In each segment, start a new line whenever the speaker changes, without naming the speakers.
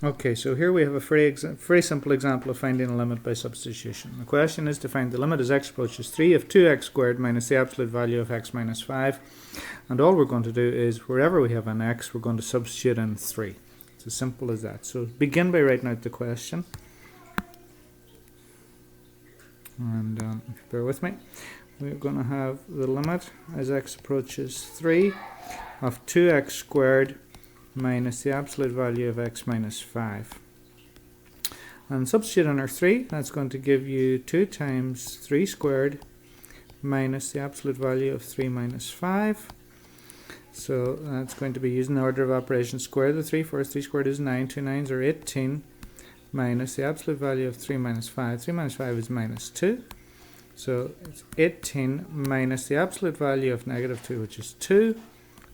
Okay, so here we have a very simple example of finding a limit by substitution. The question is to find the limit as x approaches 3 of 2x squared minus the absolute value of x minus 5. And all we're going to do is, wherever we have an x, we're going to substitute in 3. It's as simple as that. So begin by writing out the question. And if you bear with me, we're going to have the limit as x approaches 3 of 2x squared minus the absolute value of x minus 5. And substitute in our 3, that's going to give you 2 times 3 squared minus the absolute value of 3 minus 5. So that's going to be using the order of operations, square the 3 first. 3 squared is 9, 2 9s are 18, minus the absolute value of 3 minus 5. 3 minus 5 is minus 2. So it's 18 minus the absolute value of negative 2, which is 2.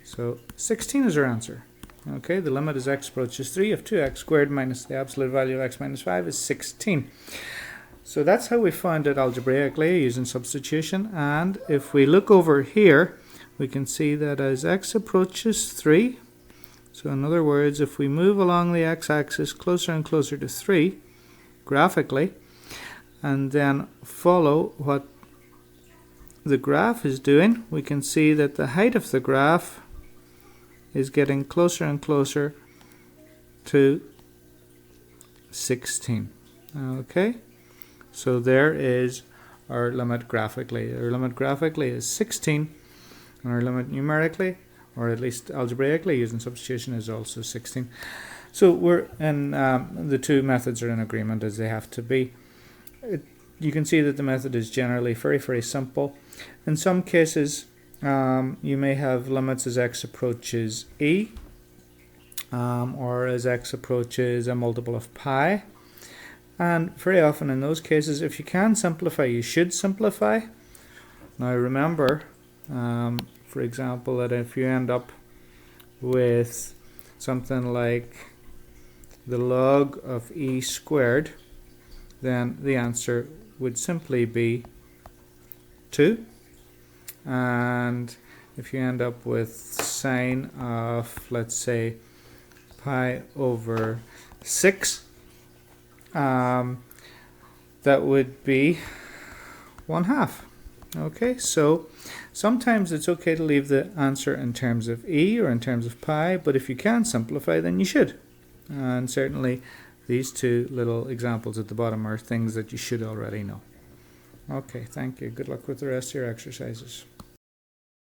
So 16 is our answer. Okay, the limit as x approaches 3 of 2x squared minus the absolute value of x minus 5 is 16. So that's how we found it algebraically using substitution. And if we look over here, we can see that as x approaches 3, so in other words, if we move along the x-axis closer and closer to 3, graphically, and then follow what the graph is doing, we can see that the height of the graph is getting closer and closer to 16. Okay, so there is our limit graphically. Our limit graphically is 16, and our limit numerically, or at least algebraically using substitution, is also 16. So we're in the two methods are in agreement as they have to be. You can see that the method is generally very simple. In some cases, you may have limits as x approaches e, or as x approaches a multiple of pi. And very often in those cases, if you can simplify, you should simplify. Now remember, for example, that if you end up with something like the log of e squared, then the answer would simply be 2. And if you end up with sine of, let's say, pi over 6, that would be 1/2. Okay, so sometimes it's okay to leave the answer in terms of e or in terms of pi, but if you can simplify, then you should. And certainly these two little examples at the bottom are things that you should already know. Okay, thank you. Good luck with the rest of your exercises.